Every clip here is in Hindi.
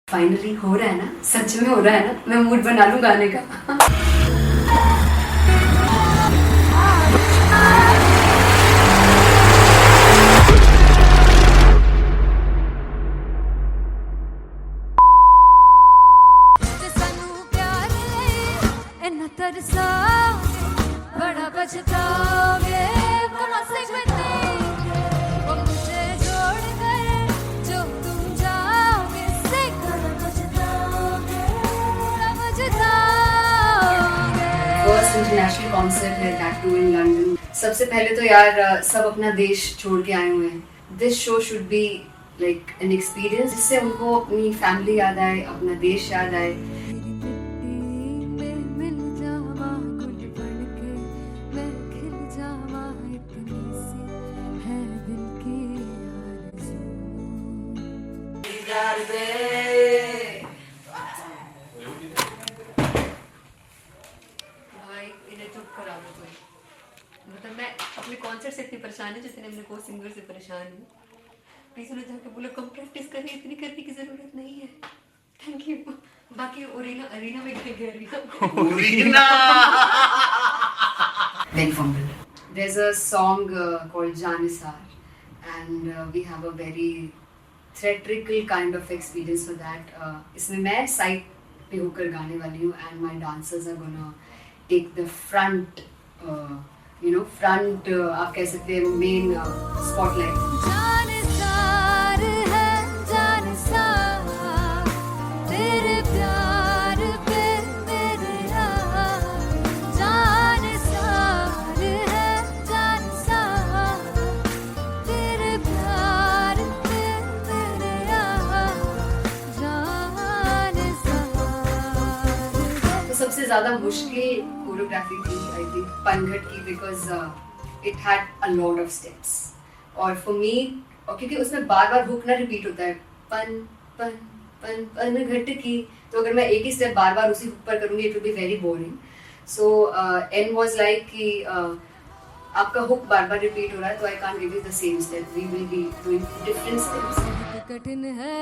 फाइनली हो रहा है ना, सच में हो रहा है ना, मैं मूड बना लूं गाने का। बड़ा पछताओगे बड़ा से मुझे छोड़ कर जो तुम जाओगे से बड़ा पछताओगे बड़ा पछताओगे। फर्स्ट इंटरनेशनल कॉन्सर्ट है दैट टू इन लंदन। सबसे पहले तो यार सब अपना देश छोड़ के आए हुए हैं। This show should be like an experience जिससे उनको अपनी फैमिली याद आए, अपना देश याद आए। भाई इन्हें चुप करा दो कोई। मतलब मैं अपने कॉन्सर्ट से इतनी परेशान है जितने अपने को सिंगर से परेशान हूँ। प्लीज उन्हें जाके बोलो कम प्रैक्टिस करिए, इतनी करने की जरूरत नहीं है। Thank you. बाकी अरीना में गए arena Very fumble. There's a song called Janisar and we have a very theatrical kind of experience for that. इसमें मैं साइड पे होकर गाने वाली हूँ and my dancers are gonna take the front, front आप कह सकते हैं main spotlight. जानिसार है जानिसार तेरे प्यार पे मेरे यार। जानिसार है जानिसार तेरे प्यार पे मेरे यार। जानिसार तो सबसे ज़्यादा मुश्किल कोरियोग्राफी थी आई थिंक पनघट की, because it had a lot of steps और फॉर मी, और क्योंकि उसमें बार बार हुक ना रिपीट होता है, पन पन पन पनघट की, तो अगर मैं एक ही स्टेप बार बार उसी हुक पर करूँगी it will be very boring. So an was like कि आपका हुक बार बार रिपीट हो रहा है तो I can't give you the same step, we will be doing different steps. कठिन है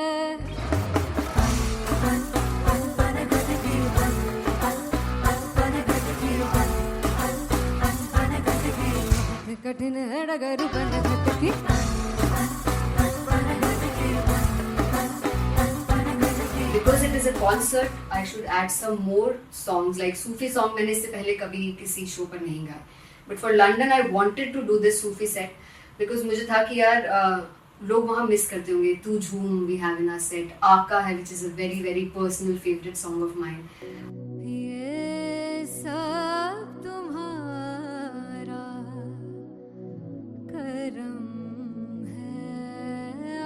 कठिन है डगर बनघट की। Because it is a concert, I should add some more songs like Sufi song. मैंने इससे पहले कभी किसी शो पर नहीं गाया, but for London I wanted to do this Sufi set because मुझे था कि यार लोग वहाँ मिस करते होंगे। तू झूम we have in our set, आका है which is a very very personal favorite song of mine. ये सब तुम्हारा करम है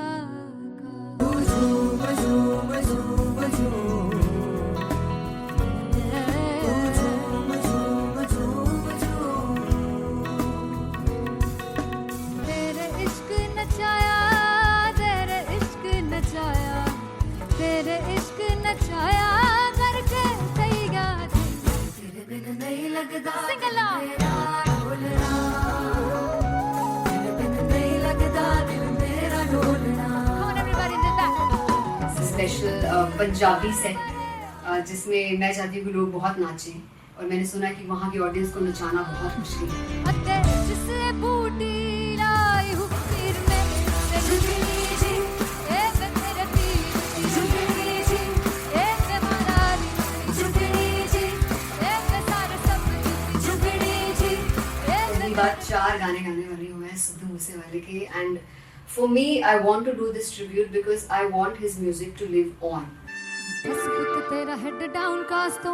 आका। तेरे इश्क नचाया तेरे इश्क नचाया तेरे इश्क नचाया करके सैया तेरे बिन नहीं लगदा सिंगला मेरा ढोलना तेरे बिन नहीं लगदा दिल मेरा ढोलना। Come on everybody in the back. Special Punjabi set जिसमें मैं चाहती हूँ कि लोग बहुत नाचें और मैंने सुना कि वहाँ की ऑडियंस को नचाना बहुत मुश्किल है। अते जिससे बूटी लाई हूँ पीर में ते झुकनी जी ए तेरे पीर झुकनी जी ए ते मलाली झुकनी जी ए ते सारे सब झुकनी जी ए पहली बार 4 गाने गाने वाली हूँ मैं सिद्धू मूसेवाले के, and for me I want to do this tribute because I want his music to live on. बस पुत तेरा हेड डाउन कास तो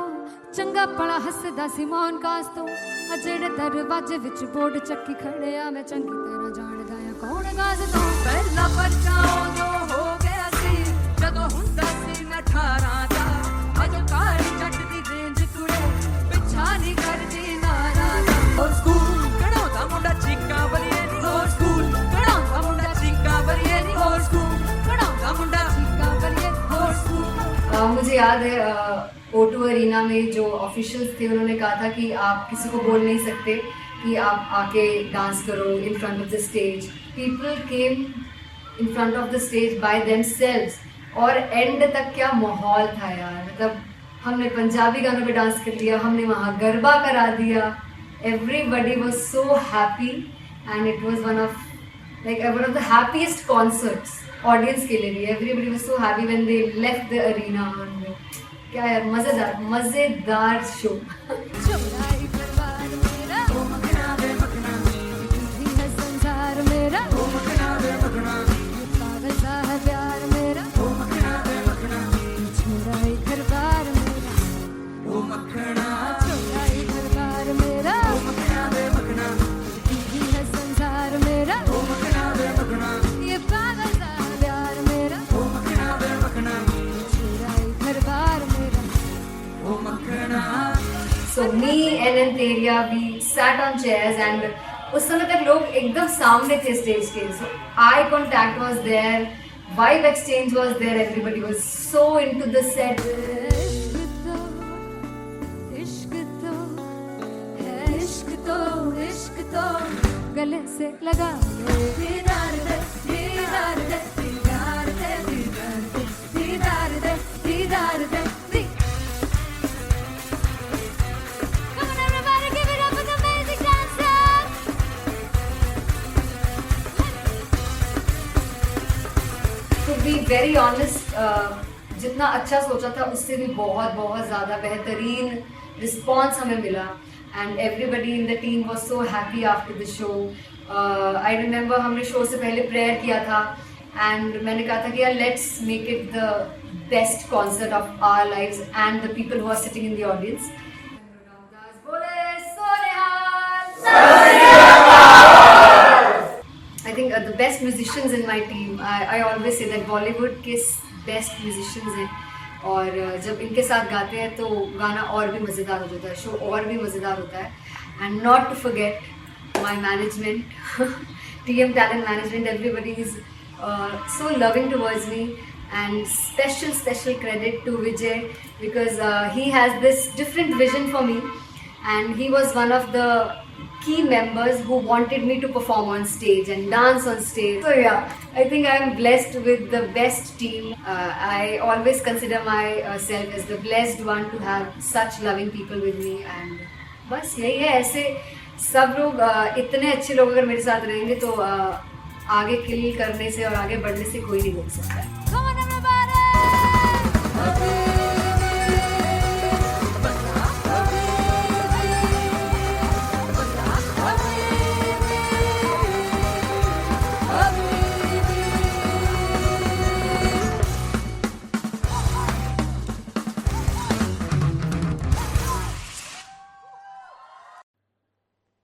चंगा पड़ा हसदा सिमोन कास तो अजेड़े दरवाजे विच बोर्ड चक्की खड़े आ मैं चंगी तरह जानदा आ कौन गाज तो पहला परचाओ जो हो गया सी जदों हुंदा सी मैं 18 दा अजो कारी जट दी रेंज कुड़े पिछा नहीं करदी नारा और स्कूल कढ़ाउंदा मुंडा चीका बलिए नी और स्कूल कढ़ाउंदा मुंडा चीका बलिए नी और स्कूल कढ़ाउंदा मुंडा चीका बलिए और स्कूल। मुझे याद है O2 अरीना में जो ऑफिशियल्स थे उन्होंने कहा था कि आप किसी को बोल नहीं सकते कि आप आके डांस करो in front of the stage. People came in front of the stage by themselves और एंड तक क्या माहौल था यार, मतलब हमने पंजाबी गानों पे डांस कर लिया, हमने वहाँ गरबा करा दिया, everybody was so happy and it was one of the happiest concerts audience के लिए भी. Everybody was so happy when they left the arena. क्या यार, मजेदार मजेदार show. So me and Anteria, we sat on chairs and उस समय तक लोग एकदम सामने थे स्टेज के. So eye contact was there, vibe exchange was there, everybody was so into the set. इश्क तो गले से लगा ले, दीदार दे, दीदार दे, दीदार दे, दीदार दे, दीदार दे, दीदार दे. Come on everybody, give it up for the amazing dancers. To be very honest, जितना अच्छा सोचा था उससे भी बहुत बहुत ज़्यादा बेहतरीन रिस्पॉन्स हमें मिला. And everybody in the team was so happy after the show. I remember हमने शो से पहले प्रेयर किया था and मैंने कहा था कि यार let's make it the best concert of our lives and the people who are sitting in the audience. I think the best musicians in my team. I always say that Bollywood के best musicians हैं. और जब इनके साथ गाते हैं तो गाना और भी मज़ेदार हो जाता है, शो और भी मज़ेदार होता है. And not to forget my management, TM talent management, everybody is so loving towards me. And special credit to Vijay because he has this different vision for me and he was one of the key members who wanted me to perform on stage and dance on stage. So yeah, I think I am blessed with the best team. I always consider myself as the blessed one to have such loving people with me. And बस यही है, ऐसे सब लोग इतने अच्छे लोग अगर मेरे साथ रहेंगे तो आगे किल करने से और आगे बढ़ने से कोई नहीं रोक सकता है. Come on everybody!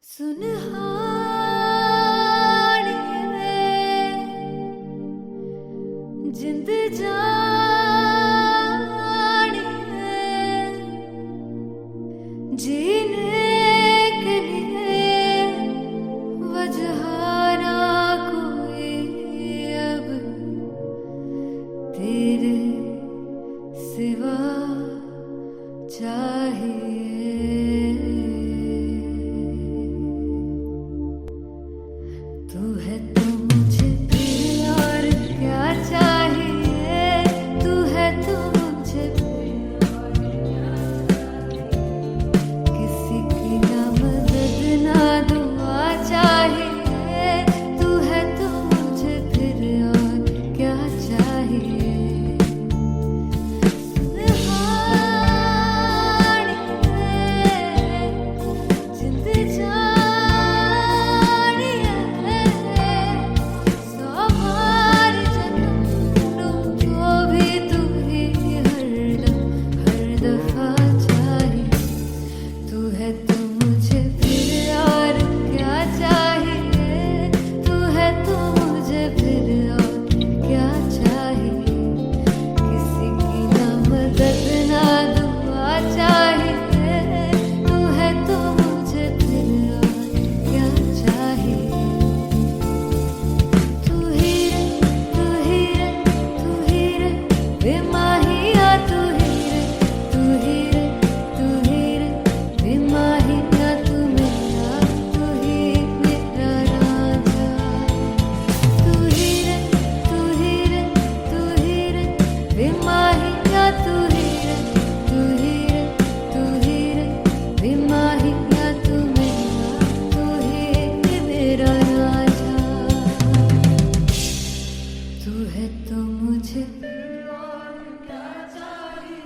सुनहारी रे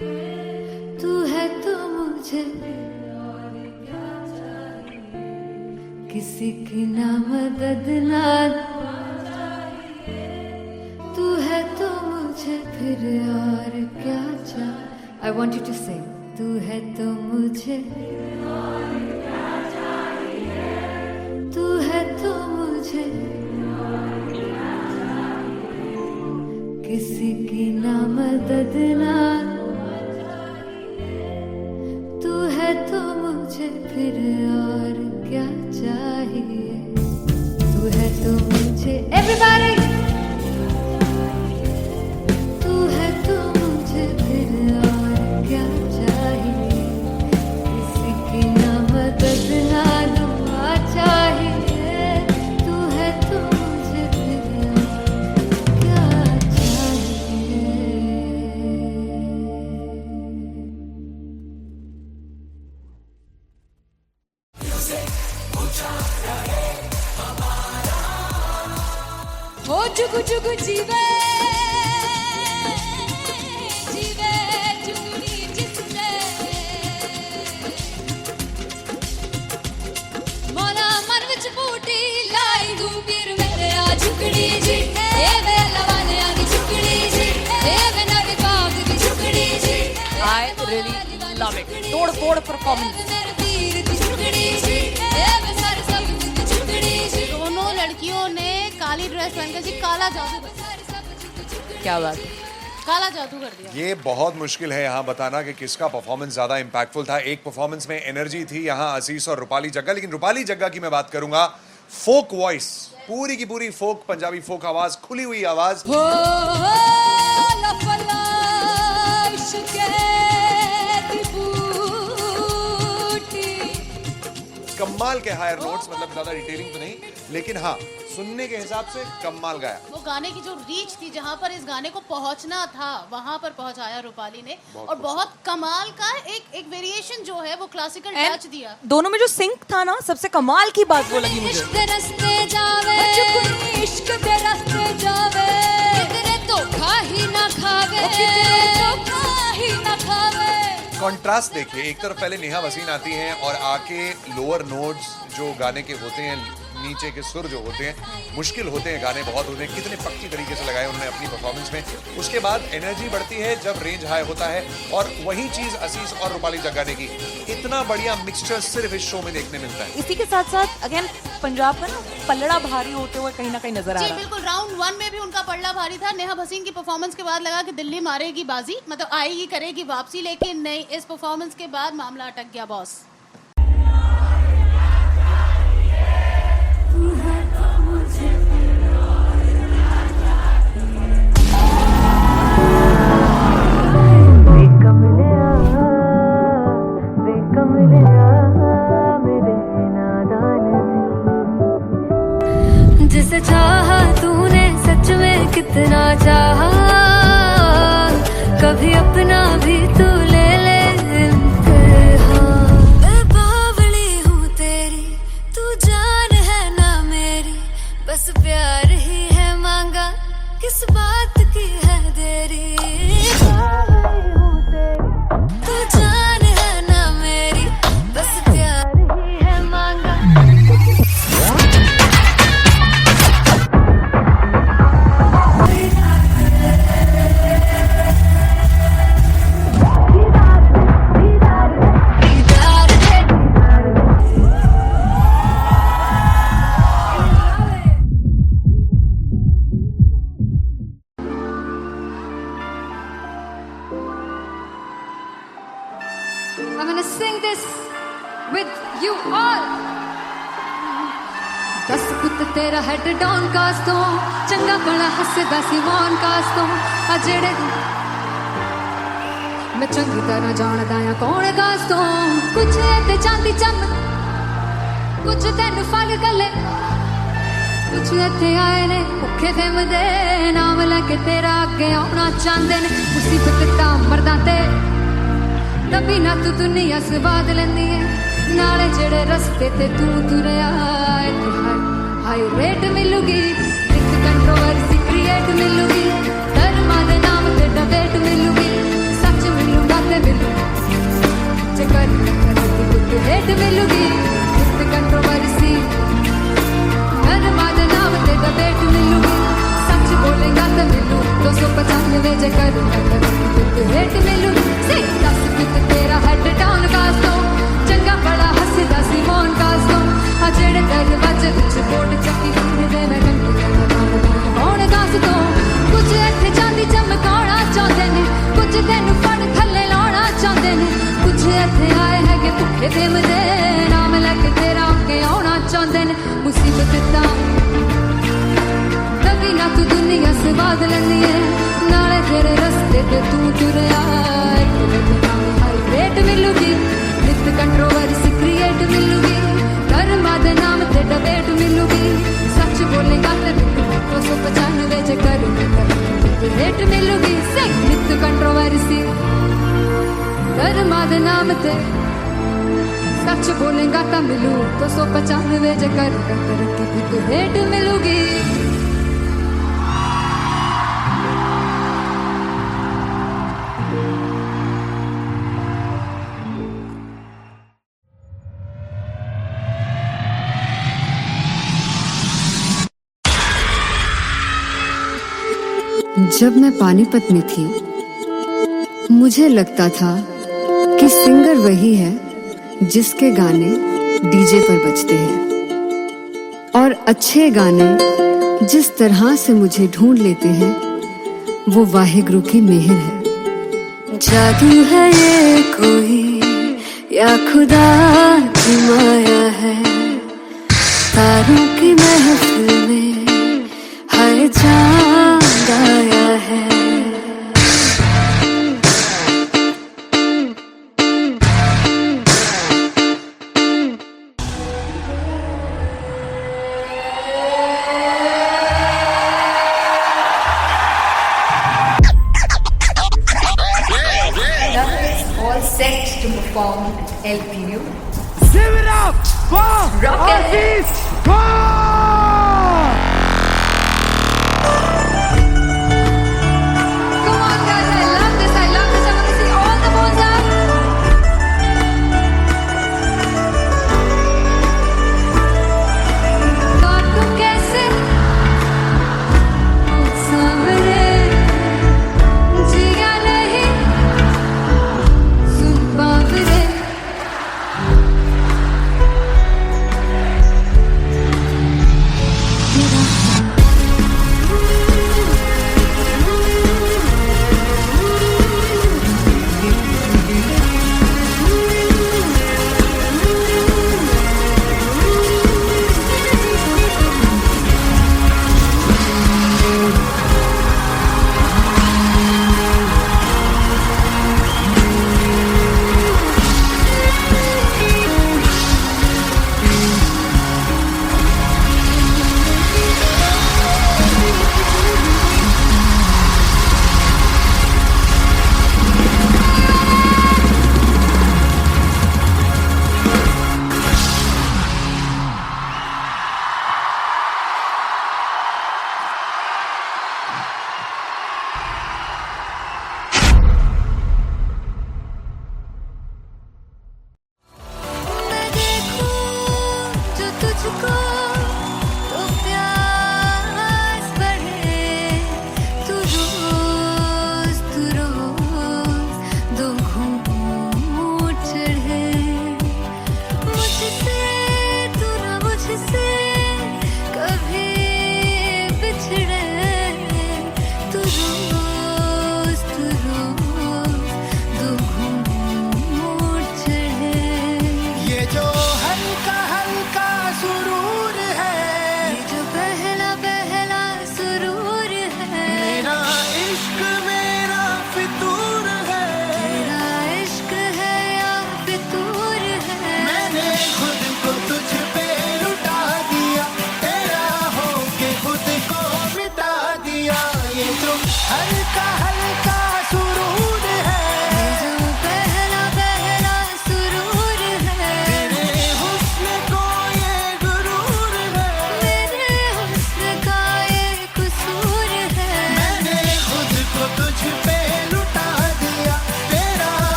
तू है तो मुझे किसी की ना मदद ना, तू है तो मुझे फिर और क्या चाहिए. I want you to sing. तू है तो मुझे, तू है तो मुझे किसी की ना मदद ना, तू है तो मुझे फिर और क्या चाहिए. तू है तो मुझे everybody, तू है तो मुझे फिर और क्या चाहिए. किसी की ना मदद ना दुआ चाहिए. तू है तो मुझे फिर और क्या चाहिए. ओ जुगु जुगु जीवे जीवे जुगनी जिसने मोला मन विच बूटी लाई तू वीर मेरे आ झुकड़ी जी. ए वे लवाने आगी झुकड़ी जी. ए वे नवी बाग दी झुकड़ी जी. I really love it. तोड़ फोड़ परफॉर्मेंस. मेरे वीर दी झुकड़ी जी. ए वे सारे सब दी झुकड़ी जी. दोनों लड़कियों ने काली ड्रेस पहनकर जी काला जादू, क्या बात है. काला जादू कर दिया. ये बहुत मुश्किल है यहाँ बताना कि किसका परफॉर्मेंस ज्यादा इम्पैक्टफुल था. एक परफॉर्मेंस में एनर्जी थी यहाँ असीस और रूपाली जग्गा, लेकिन रूपाली जग्गा की मैं बात करूंगा. फोक वॉइस, पूरी की पूरी फोक, पंजाबी फोक आवाज, खुली हुई आवाज. हो लफला इश्क़े दी बूटी. कमाल के हायर नोट्स, मतलब ज्यादा डिटेलिंग तो नहीं, लेकिन हाँ सुनने के हिसाब से कमाल गाया. वो गाने की जो रीच थी, जहाँ पर इस गाने को पहुंचना था वहां पर पहुंचाया रूपाली ने. और बहुत कमाल का एक वेरिएशन जो है वो क्लासिकल टच दिया. दोनों में जो सिंक था ना, सबसे कमाल की बात वो लगी मुझे. इश्क दे रस्ते जावे, इश्क दे रस्ते जावे, कितने धोखा ही ना खावे, धोखा ही ना खावे. कॉन्ट्रास्ट देखिए, एक तरफ पहले नेहा वसीन आती हैं और आके लोअर नोट्स जो गाने के होते हैं, नीचे के सुर जो होते हैं, मुश्किल होते हैं, गाने बहुत होते हैं, कितने पक्की तरीके से लगाए उन्होंने अपनी परफॉर्मेंस में. उसके बाद एनर्जी बढ़ती है जब रेंज हाई होता है, और वही चीज असीस और रूपाली जग्गा ने की. इतना बढ़िया मिक्सचर सिर्फ इस शो में देखने मिलता है. इसी के साथ साथ अगेन पंजाब का ना पलड़ा भारी होते हुए कहीं ना कहीं नजर आ जी रहा है. बिल्कुल. राउंड 1 में भी उनका पलड़ा भारी था. नेहा भसीन की परफॉर्मेंस के बाद लगा कि दिल्ली मारेगी बाजी, मतलब आएगी करेगी वापसी, लेकिन नहीं, इस परफॉर्मेंस के बाद मामला अटक गया बॉस. जिसे चाहा तूने सच में कितना चाहा, कभी अपना भी तू ले ले इम्तिहान. मैं बावली हूँ तेरी, तू जान है ना मेरी, बस प्यार ही है मांगा, किस बात की है देरी. बावली हूँ तेरी, तू जान है ना मेरी, बस प्यार ही है मांगा. I'm gonna sing this with you all. दस पुत तेरा हेड डाउन कास तो, चंगा भला हसदा सी मौन कास तो, आ जेड़े मैं चंगी तरह जानदा आ कौन कास तो. कुछ ते चांदी चम, कुछ तेन फल गले, कुछ इत्थे आए ने भुखे फिमदे, नाम लैके तेरा अगे आउणा चाहंदे ने. मुसीबत तां मरदा ते तभी ना तू दुनिया स्वाद लेंदी है, नाले जेड़े रस्ते ते तू तुरया, इत्थे हाई रेट मिलूगी, एक कंट्रोवर्सी क्रिएट मिलूगी, धर्मा दे नाम ते डिबेट मिलूगी, सच मिलूगा मिलूगी विद कंट्रोवर्सी, धर्मा दे नाम ते डिबेट मिलूगी, सच बोलेगा तो मिलू 295 जे करूंगा तो हेट मिलूगी। से 10 फिट तेरा हेड डाउन कास्ट दो, चंगा बड़ा हसदा सी मौन कास्ट दो, आ जेड़े दरवाजे विच बोर्ड चक्की फिरदे मैं कौन कास्ट दो। कुछ इत्थे चांदी चमकाउणा चाहुंदे ने, कुछ तैनू फड़ थल्ले लाउणा चाहुंदे ने, कुछ इत्थे आए हैगे भुखे देमदे, नाम लैके तेरा अग्गे आउणा चाहुंदे ने। मुसीबत तां कभी ना तू दुनिया से बाद लैंदी है, नाले तेरे रस्ते ते तू तुरया, हाईवेट मिलूगी विद कंट्रोवर्सी क्रिएट मिलूगी, धर्मा दे नाम ते डिबेट मिलूगी, सच बोलेगा ते मिलू 295 जे करूंगा तो हेट मिलूगी। से विद कंट्रोवर्सी धर्मा दे नाम ते सच बोलेगा तो मिलू 295 जे करूंगा तो हेट मिलूगी। जब मैं पानीपत में थी मुझे लगता था कि सिंगर वही है जिसके गाने डीजे पर बजते हैं, और अच्छे गाने जिस तरह से मुझे ढूंढ लेते हैं वो वाहिगुरु की मेहर है। जादू है ये कोई या खुदा की माया है, तारों की महफिल में हर चांद आया है। All set to perform LPU. Give it up for Rocket. Come on guys, I love this, I love this. I want to see all the balls up. और तुम कैसे सामने जिया नहीं सुन पावरे।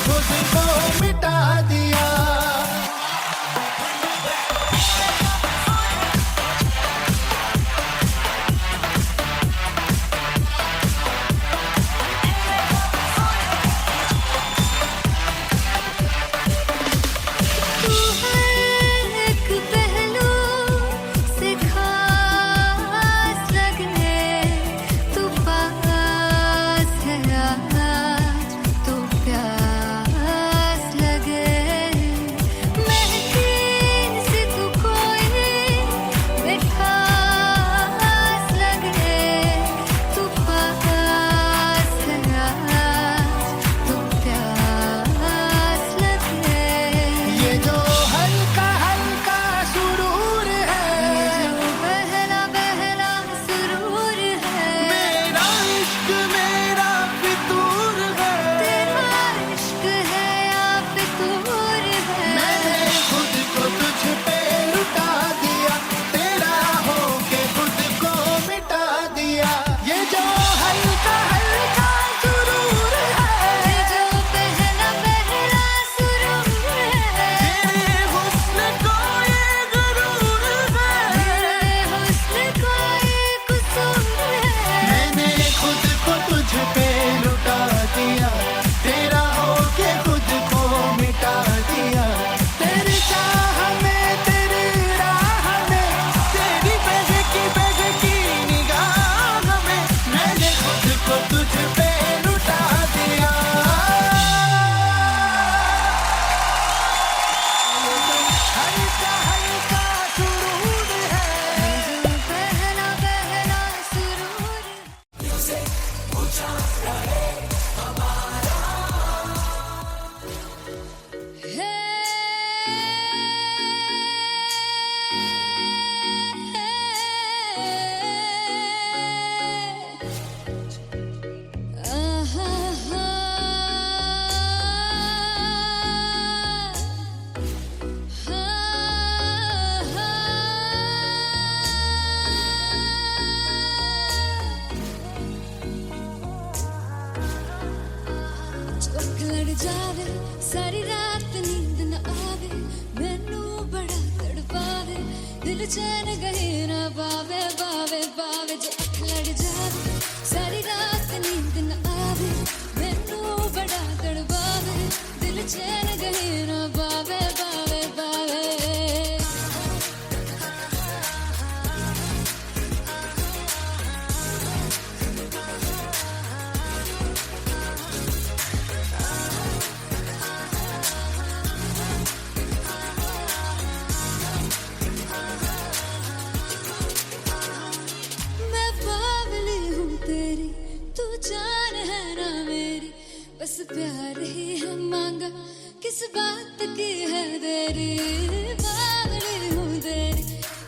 खुद को मिटा दिया। चौक लड़ जावे सारी रात नींद न आवे मैनू बड़ा तड़पावे दिल चैन गहे ना पावे पावे पावे चौक लड़ जावे सारी रात नींद न आवे मैनू बड़ा तड़पावे दिल चैन गहे ना पावे पावे पावे मैं बावली हूँ तेरी तू जान है ना मेरी बस प्यार ही है मांगा किस बात की है देरी बावली हूँ तेरी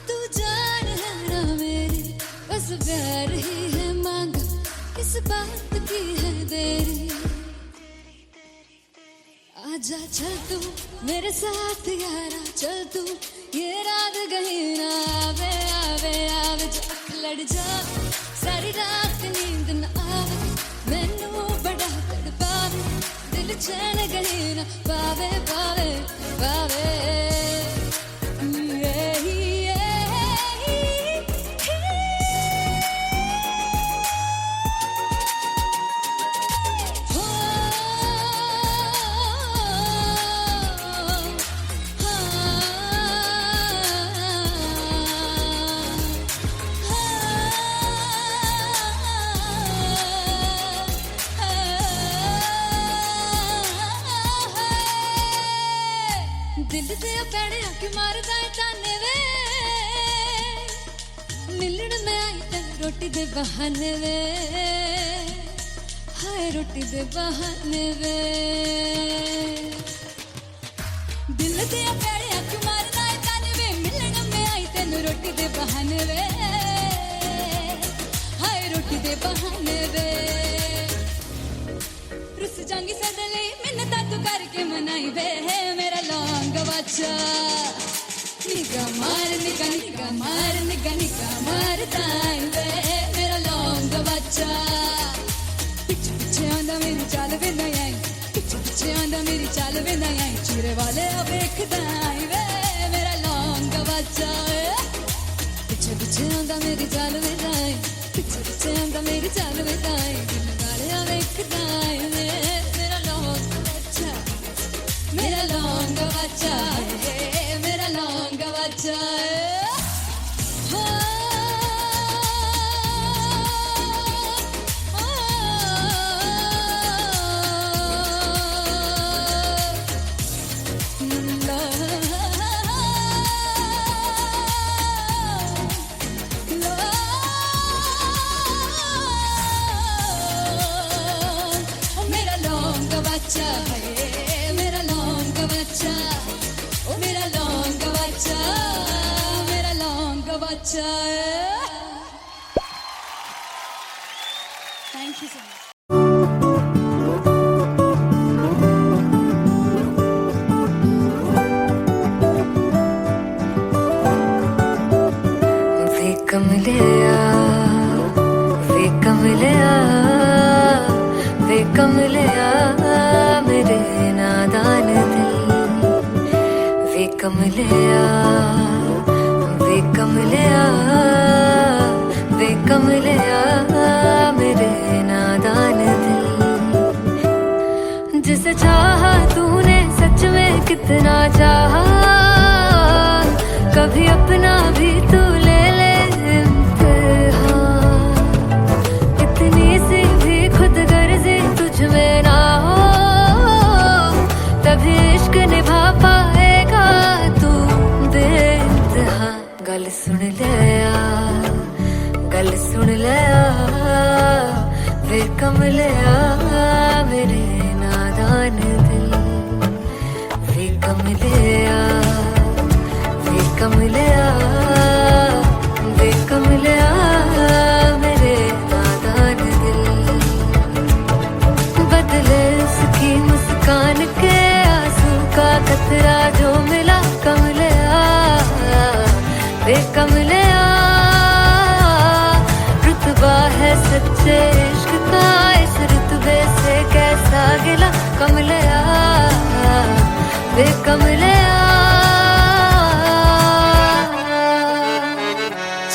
तू जान है ना मेरी बस प्यार ही है मांगा किस बात की है देरी आजा चल तू मेरे साथ यारा चल तू ये रात कहीं ना आवे आवे आवे जो अख लड़ जा सारी रात नींद न आवे मैनू बड़ा तड़पावे दिल चैन कहीं ना पावे पावे पावे दिल दे पैड़े आके मारदा है ताने वे मिलन में आई तक रोटी दे बहाने वे हाय रोटी दे बहाने वे दिल दे पैड़े आके मारदा है ताने वे मिलन में आई तेनू रोटी दे बहाने वे हाय रोटी दे बहाने वे रुस जांगी सदले मिन्नता तू करके मनाई वे मेरा लौंग बच्चा निगा मार ताई वे मेरा लौंग बच्चा पिछ पिछे आंदा मेरी चाल वे ना आई पिछ पिछे आंदा मेरी चाल वे ना आई चिरे वाले वेखदा आई वे मेरा लौंग बच्चा पिछे पिछे आंदा मेरी चाल वे ना आई पिछे पिछे आंदा मेरी चाल वे ना आई दिल वाले वेखदा आई वे मेरा लौंग बच्चा मेरा लौंग बच्चा मेरा लौंग बच्चा मेरा लौंग बच्चा मेरा लौंग बच्चा ओ मेरा लौंग बच्चा मेरा लौंग बच्चा थैंक यू सो मच वे कमलिया वे कमलिया मेरे नादान दिल वे कमलिया वे कमलिया वे कमलिया मेरे नादान दिल जिसे चाहा तूने सच में कितना चाहा कभी अपना भी तू ले ले इम्तिहान इतनी सी भी खुद गर्जी तुझ में ना हो तभी इश्क निभा पाएगा तू बेइंतहा गल सुन लिया वे कमलिया मेरे नादान दिल वे कमलिया वे कमलिया वे कमलिया मेरे नादान दिल बदले उसकी मुस्कान के आंसू का कतरा जो मिला कमलिया वे कमलिया रुतबा है सच्चे इश्क का इस रुतबे से कैसा गिला कमलिया वे कमलिया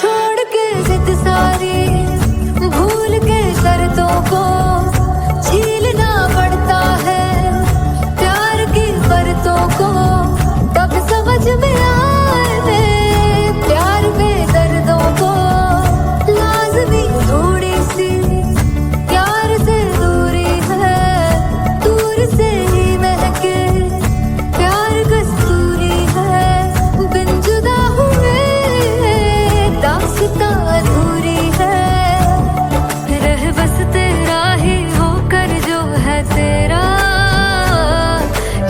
छोड़ के जिद सारी भूल के शर्तों को झीलना पड़ता है प्यार की शर्तों को तब समझ में आए प्यार में दर्दों को लाजमी थोड़ी सी प्यार से दूरी है दूर से ही महके प्यार कस्तूरी है बिन जुदा हुए दास्तां अधूरी है रह बस तेरा ही होकर जो है तेरा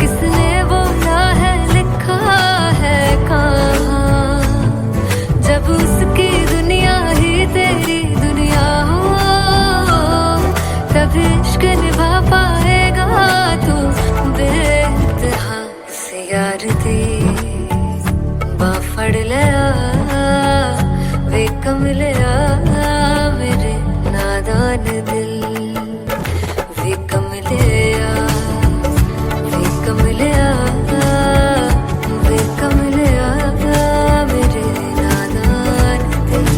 किसने बोला है लिखा है कहाँ जब उसकी दुनिया ही तेरी दुनिया हो तब इश्क निभा पाएगा तू बेइंतहा से यार दी बाफड़ लिया वे कमलिया मेरे नादान दिल वे कमलिया वे कमलिया वे कमलिया मेरे नादान दिल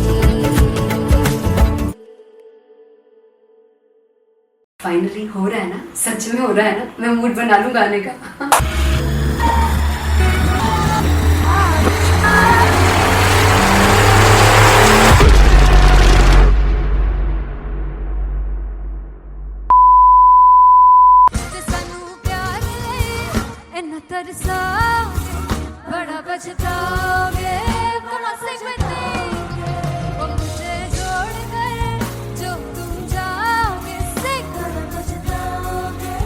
फाइनली हो रहा है ना, सच में हो रहा है ना, मैं मूड बना लूं गाने का। ਸਾਨੂੰ ਪਿਆਰ ਲਈ ਇੰਨਾ ਤਰਸਾ बड़ा पछताओगे कौन से बतेंगे वो मुझे छोड़ कर जो तुम जाओगे से बड़ा पछताओगे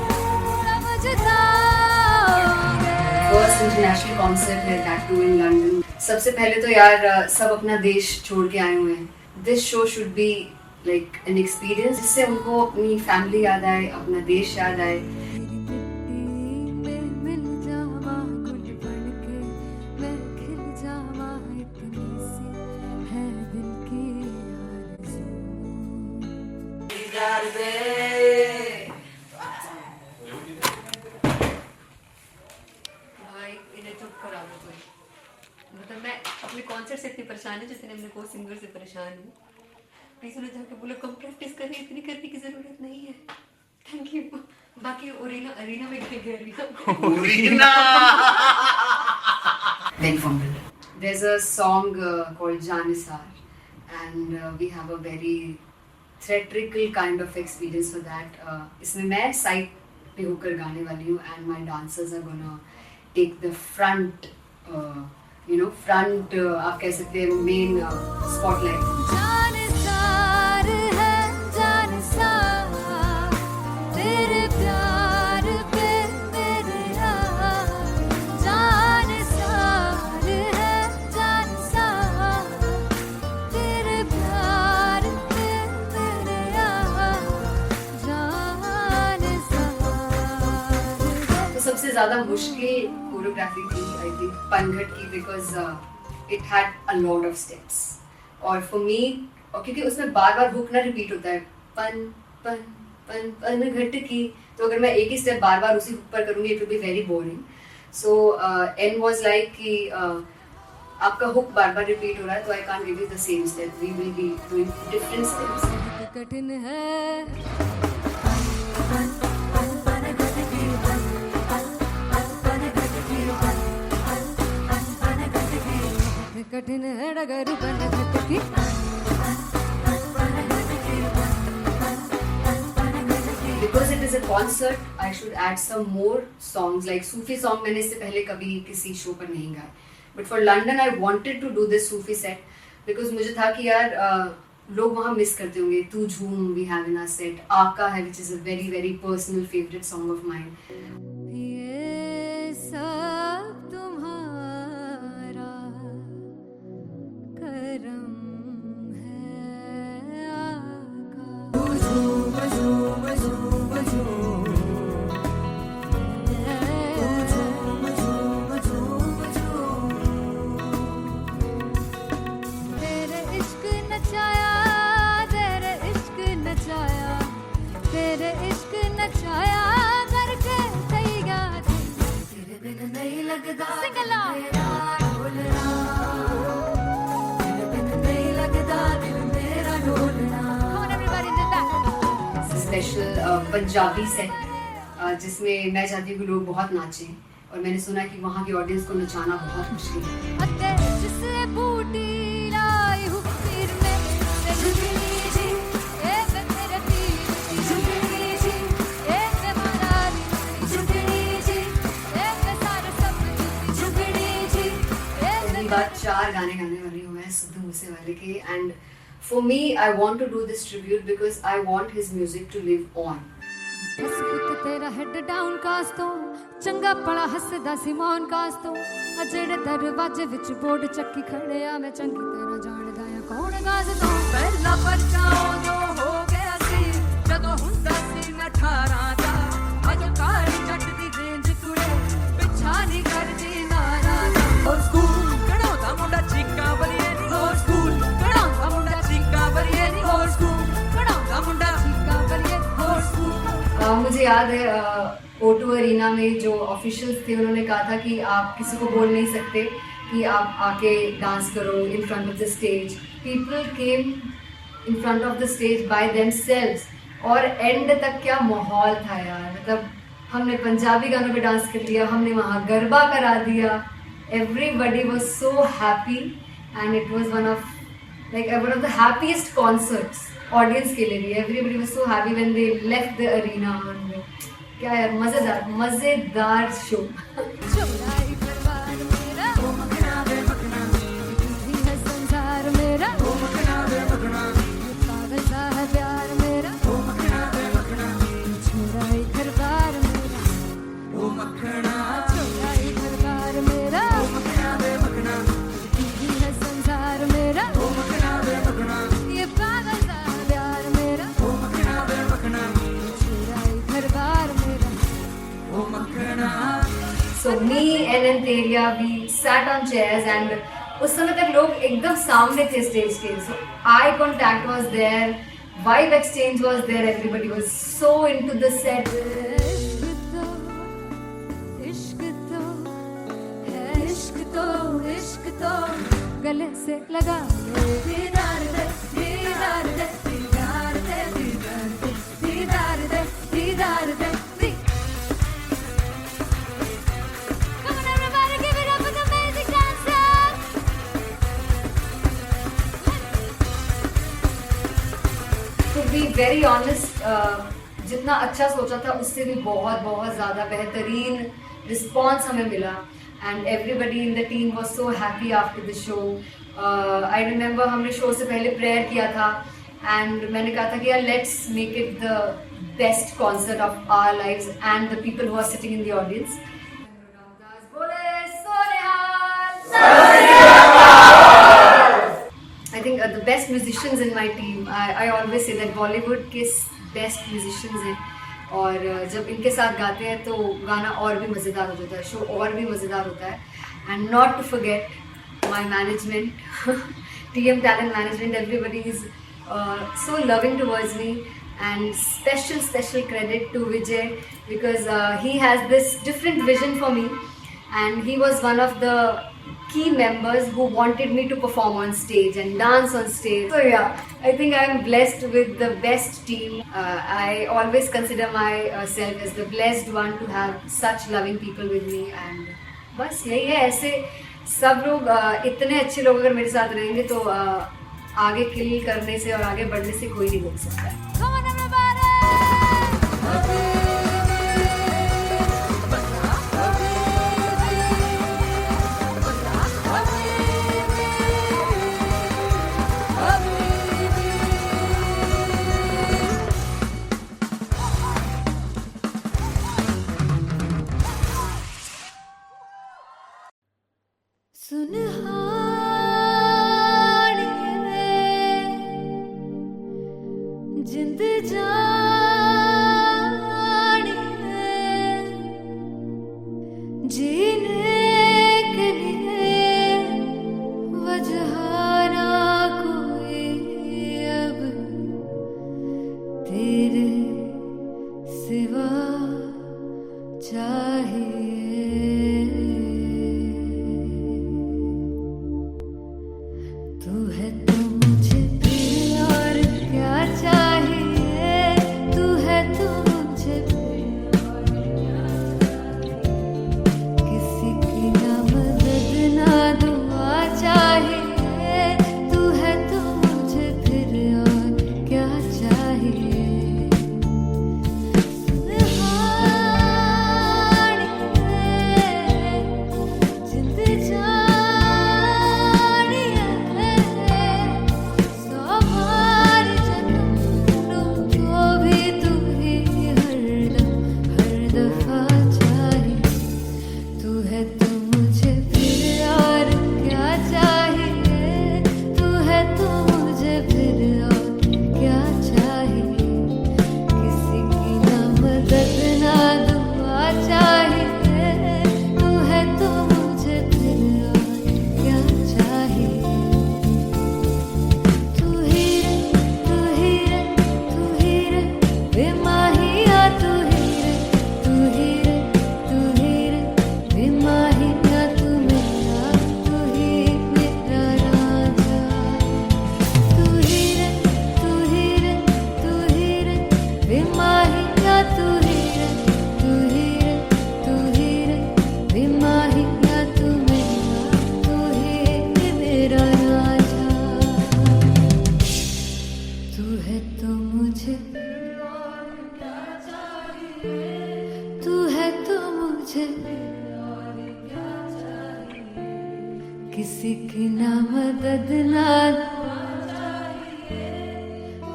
फर्स्ट इंटरनेशनल कॉन्सर्ट है दैट टू इन लंदन। सबसे पहले तो यार सब अपना देश छोड़ के आए हुए हैं। This show should be like an experience जिससे उनको अपनी फैमिली याद आए, अपना देश याद आए। मिल जावा गुल बन के मैं खिल जावा इतनी सी है दिल की आरज़ू भाई इन्हें चुप करा दो कोई। मतलब मैं अपने कॉन्सर्ट से इतनी परेशान हूँ जितने अपने को सिंगर से परेशान हूँ। प्लीज उन्हें जाके बोलो कम प्रैक्टिस करनी, इतनी करने की जरूरत नहीं है। Thank you. बाकी अरीना में गए arena Very fumble. There's a song called Janisar and we have a very theatrical kind of experience for that. इसमें मैं साइड पे होकर गाने वाली हूँ and my dancers are gonna take the front, front आप कह सकते हैं main spotlight. जानसार है जानसार तेरे प्यार पे मेरे यार जानसार है जानसार तेरे प्यार पे मेरे यार जानसार तो सबसे ज़्यादा मुश्किल कोरियोग्राफी थी आई थिंक पनघट की because it had a lot of steps और फॉर मी और क्योंकि उसमें बार बार हुक ना रिपीट होता है पन पन पन पनघट की, तो अगर मैं एक ही स्टेप बार बार उसी हुक पर करूँगी it will be very boring. So an was like कि आपका हुक बार बार रिपीट हो रहा है तो I can't give you the same step, we will be doing different steps. कठिन है कठिन है डगर पनघट की Because it is a concert, I should add some more songs like Sufi song. मैंने इससे पहले कभी किसी शो पर नहीं गाए. But for London, I wanted to do this Sufi set because मुझे था कि यार लोग वहाँ मिस करते होंगे. तू झूम we have in our set. आका है which is a very very personal favorite song of mine. ये सब तुम्हारा करम है आका तेरे इश्क नचाया तेरे इश्क नचाया तेरे इश्क नचाया करके पंजाबी सेट जिसमें मैं चाहती हूँ कि लोग बहुत नाचें, और मैंने सुना कि वहाँ की ऑडियंस को नचाना बहुत मुश्किल है। अते जिससे बूटी लाई हूँ पीर में से जुगनी जी ए वे मेरे पीर जुगनी जी ए वे मरारी जुगनी जी ए वे सारे सब जुगनी जी ए वे पहली बार 4 गाने गाने वाली हूँ मैं सिद्धू मूसेवाले के, and for me I want to do this tribute because I want his music to live on. बस पुੱਤ तेरा हेड डाउन कास ਤੋਂ ਚੰਗਾ ਭਲਾ ਹੱਸਦਾ ਸੀ ਮੌਨ ਕਾਸ ਤੋਂ ਆ ਜਿਹੜੇ ਦਰਵਾਜ਼ੇ ਵਿੱਚ ਬੋਰਡ ਚੱਕੀ ਖੜਿਆ ਮੈਂ ਚੰਗੀ ਤਰ੍ਹਾਂ ਜਾਣਦਾ ਆ ਕੌਣ ਗਾਜ਼ ਤੋਂ ਪਹਿਲਾ ਬੱਚਾ ਉਦੋਂ ਹੋ ਗਿਆ ਸੀ ਜਦੋਂ ਹੁੰਦਾ ਸੀ ਮੈਂ 18 ਦਾ ਅੱਜ ਕਾਲੀ ਜੱਟ ਦੀ ਰੇਂਜ ਕੁੜੇ ਪਿੱਛਾ ਨਹੀਂ ਕਰਦੀ ਨਾਰਾ ਦਾ ਹੋਰ ਸਕੂਲ ਕਢਾਉਂਦਾ ਮੁੰਡਾ ਚੀਕਾਂ ਬਰੀਏ ਨਹੀਂ ਹੋਰ ਸਕੂਲ ਕਢਾਉਂਦਾ ਮੁੰਡਾ ਚੀਕਾਂ ਬਰੀਏ ਨਹੀਂ ਹੋਰ ਸਕੂਲ ਕਢਾਉਂਦਾ ਮੁੰਡਾ ਚੀਕਾਂ ਬਰੀਏ ਹੋਰ ਸਕੂਲ। मुझे याद है O2 अरीना में जो ऑफिशियल्स थे उन्होंने कहा था कि आप किसी को बोल नहीं सकते कि आप आके डांस करो in front of the stage. People came in front of the stage by themselves, और एंड तक क्या माहौल था यार, मतलब हमने पंजाबी गानों पे डांस कर लिया, हमने वहाँ गरबा करा दिया, everybody was so happy and it was one of the happiest concerts audience के लिए भी। Everybody was so happy when they left the arena. क्या यार, मजेदार शो। चौराई परिवार मेरा ओ मखना वे मखना तू है संसार मेरा ओ मखना वे मखना पागल सा है प्यार मेरा ओ मखना वे मखना चौराई परिवार मेरा ओ मखना चौराई परिवार मेरा ओ मखना वे मखना तू है संसार मेरा ओ मखना वे मखना ये पागल सा है प्यार मेरा ओ मखना वे मखना चौराई परिवार मेरा। So me and Antheria, we sat on chairs and उस समय तक लोग एकदम सामने थे स्टेज के, so eye contact was there, vibe exchange was there, everybody was so into the set. इश्क तो गले से लगा दीदार दे दीदार दे दीदार दे दीदार दे दीदार दे। Come on everybody, give it up for the amazing dancers. To be very honest, जितना अच्छा सोचा था उससे भी बहुत ज़्यादा बेहतरीन रिस्पॉन्स हमें मिला, and everybody in the team was so happy after the show. I remember हमने शो से पहले प्रेयर किया था, एंड मैंने कहा था कि यार let's make it the best concert of our lives and the people who are sitting in the audience. I think the best musicians in my team, I always say that Bollywood के best musicians हैं, और जब इनके साथ गाते हैं तो गाना और भी मज़ेदार हो जाता है, शो और भी मज़ेदार होता है। And not to forget my management, TM Talent Management, everybody is so loving towards me, and special credit to Vijay because he has this different vision for me, and he was one of the key members who wanted me to perform on stage and dance on stage. So yeah, I think I'm blessed with the best team. I always consider myself as the blessed one to have such loving people with me, and बस यही है। ऐसे सब लोग इतने अच्छे लोग अगर मेरे साथ रहेंगे तो आगे किल करने से और आगे बढ़ने से कोई नहीं रोक सकता है। Come on everybody. जिंद जानिए जीने के लिए वजह ना कोई अब तेरे सिवा चाहिए। तू है तो मुझे और क्या चाहिए, तू है तो मुझे किसी की ना मदद ना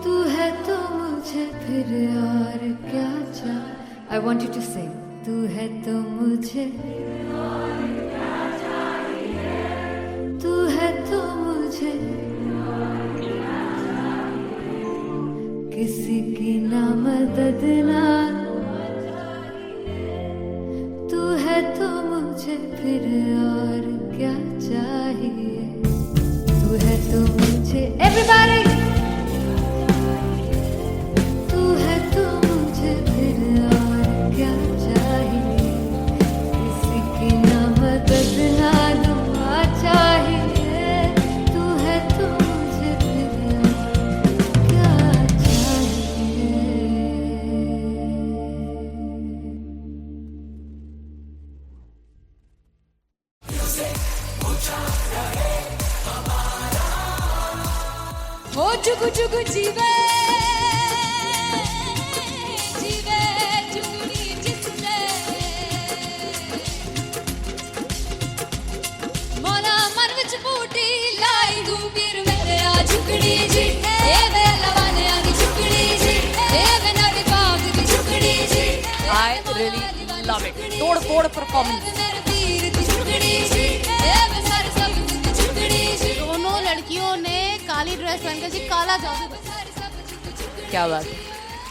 तू है तो मुझे फिर और क्या चाहिए. I want you to sing. तू है तो मुझे तू है तो मुझे किसी की ना मदद ना तू है तो मुझे फिर और क्या चाहिए. तू है तो मुझे everybody तू है तो मुझे फिर और क्या चाहिए. किसी की ना मदद ना दुआ चाहिए. तू है तो मुझे फिर और क्या चाहिए. हो जुगु जुगु जीवे जीवे जुगनी जिसने मोला मन विच बूटी लाई गुबीर मेरे आ झुकड़ी जी ए वे लवाने आगी झुकड़ी जी ए वे नवी बाग की झुकड़ी जी. I really love it. तोड़ परफॉर्मेंस. मेरे वीर की झुकड़ी जी ए वे सारे सब की झुकड़ी जी. दोनों लड़कियों ने काली ड्रेस पहनकर जी काला जादू कर दिया. क्या बात है.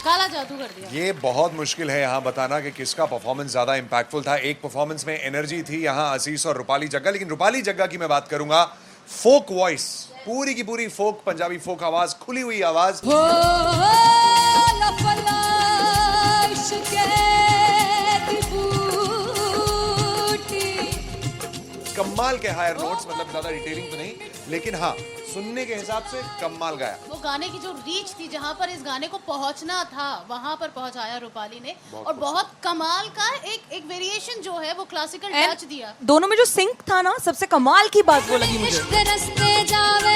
काला जादू कर दिया. ये बहुत मुश्किल है यहाँ बताना कि किसका परफॉर्मेंस ज्यादा इंपैक्टफुल था. एक परफॉर्मेंस में एनर्जी थी यहाँ असीस और रूपाली जग्गा, लेकिन रूपाली जग्गा की मैं बात करूंगा. फोक वॉइस, पूरी की पूरी फोक, पंजाबी फोक आवाज, खुली हुई आवाज. हो लफला इश्क़े दी बूटी. कमाल के हायर नोट्स, मतलब ज्यादा डिटेलिंग तो नहीं, लेकिन हाँ सुनने के हिसाब से कमाल गाया. वो गाने की जो रीच थी, जहाँ पर इस गाने को पहुंचना था वहां पर पहुंचाया रूपाली ने. और बहुत कमाल का एक वेरिएशन जो है वो क्लासिकल टच दिया. दोनों में जो सिंक था ना, सबसे कमाल की बात वो लगी मुझे. इश्क दे रस्ते जावे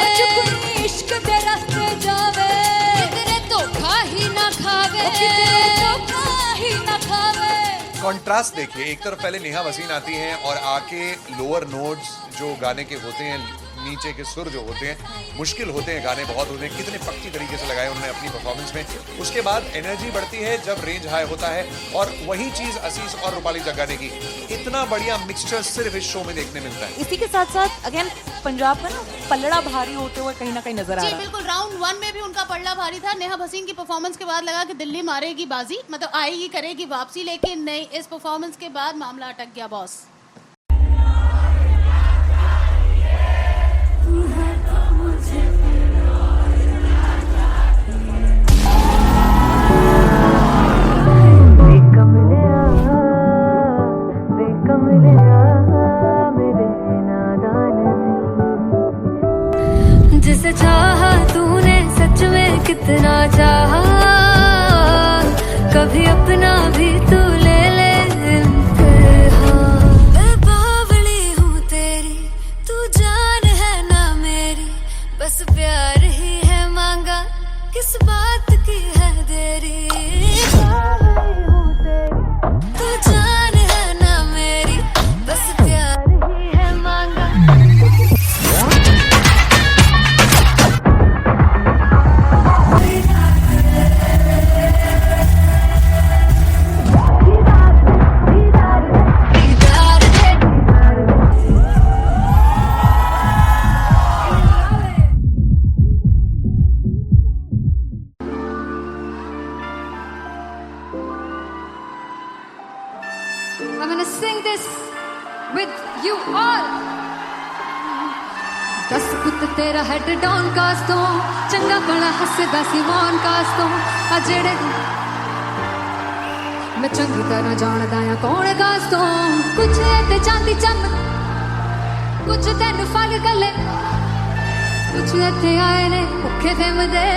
इश्क दे रस्ते जावे कितने धोखा ही ना खावे धोखा ही ना खावे. कॉन्ट्रास्ट देखिए, एक तरफ पहले नेहा वसीन आती हैं और आके लोअर नोट्स जो गाने के होते हैं, नीचे के सुर जो होते हैं, मुश्किल होते हैं, गाने बहुत होते हैं, कितने पक्की तरीके से लगाए उन्होंने अपनी परफॉर्मेंस में. उसके बाद एनर्जी बढ़ती है जब रेंज हाई होता है, और वही चीज असीस और रूपाली जग्गा ने की. इतना बढ़िया मिक्सचर सिर्फ इस शो में देखने मिलता है. इसी के साथ साथ अगेन पंजाब का ना पलड़ा भारी होते हुए कहीं ना कहीं नजर आ जी रहा है. बिल्कुल. राउंड 1 में भी उनका पलड़ा भारी था. नेहा भसीन की परफॉर्मेंस के बाद लगा कि दिल्ली मारेगी बाजी, मतलब आएगी करेगी वापसी, लेकिन नहीं, इस परफॉर्मेंस के बाद मामला अटक गया बॉस. जिसे चाहा तूने सच में कितना चाहा, कभी अपना भी तू ले ले इम्तिहान. मैं बावली हूँ तेरी, तू जान है ना मेरी, बस प्यार ही है मांगा, किस बात की है देरी. बावली हूँ तेरी, तू जान है ना मेरी, बस प्यार ही है मांगा. I'm gonna sing this with you all. दस पुत तेरा हेड डाउन कास तो चंगा बड़ा हसदा सी मौन कास तो आ जेड़े मैं चंगी तरह जानदा आ कौन कास तो. कुछ ते चांदी चम कुछ तेन फल गले, कुछ इत्थे आए ने भुखे फिमदे,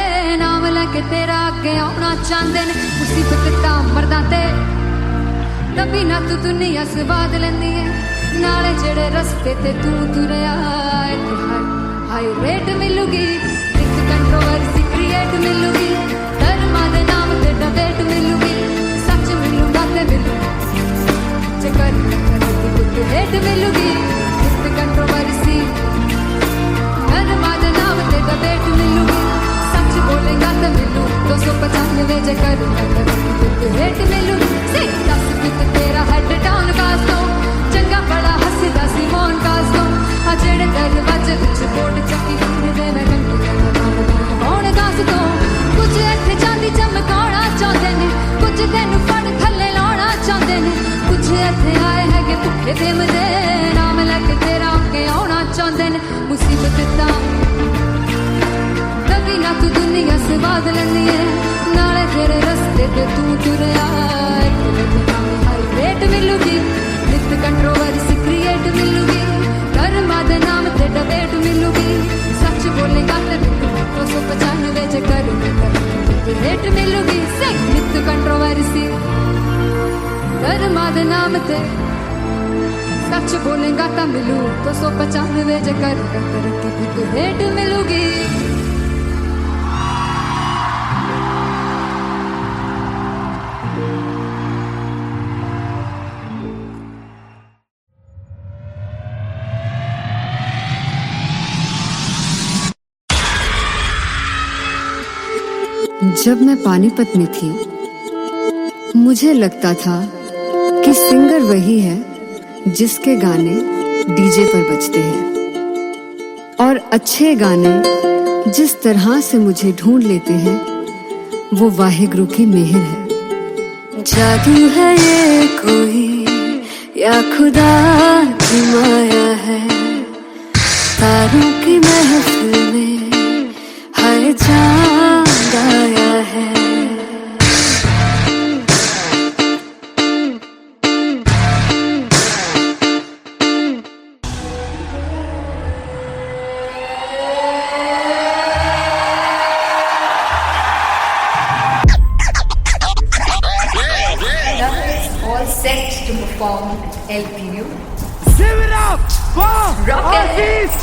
नाम लेके तेरा अगे आउणा चाहंदे ने. मुसीबत तां मरदा ते तभी ना तू दुनिया स्वाद लेंदी है, नाले जेड़े रस्ते ते तू तुरया हाई रेट मिलूगी, एक कंट्रोवर्सी क्रिएट मिलूगी, धर्मा दे नाम ते डिबेट मिलूगी, सच मिलूगा ते मिलू जे कर हेट मिलूगी इस कंट्रोवर्सी नरमा दे नाम ते डिबेट मिलूगी सच बोलेगा तो मिलू 295 जे करूंगा तो हेट मिलूगी सही दस कित तेरा हेड डाउन कास्ट दो चंगा बड़ा हसदा सी मौन कास्ट दो आ जेड़े दरवाजे विच बोर्ड चक्की दे मैं कौन कास्ट दो कुछ इत्थे चांदी चमकाना चाहते ने कुछ तेनू फड़ थल्ले लाना चाहते ने कुछ इत्थे आए है भुखे दे मदे नाम लैके तेरा अगे आना चाहते ने मुसीबत दा कभी ना तू दुनिया से बाद लेनी है नाले तेरे रस्ते ते तू तुरया रेट मिलूगी नित कंट्रोवर्सी क्रिएट मिलूगी कर्मा दे नाम ते डिबेट मिलूगी सच बोलेगा ते 295 जे करूंगा रेट मिलूगी सही नित कंट्रोवर्सी कर्मा दे नाम ते सच बोलेगा तो मिलू 295 जे करूंगा तरक्की रेट मिलूगी जब मैं पानीपत में थी मुझे लगता था कि सिंगर वही है जिसके गाने डीजे पर बजते हैं और अच्छे गाने जिस तरह से मुझे ढूंढ लेते हैं वो वाहिगुरु की मेहर है। जादू है ये कोई या खुदा की माया है तारों की महफिल में हर चांद आया है All set to perform at LPU. Sivrap! Rock and Artist!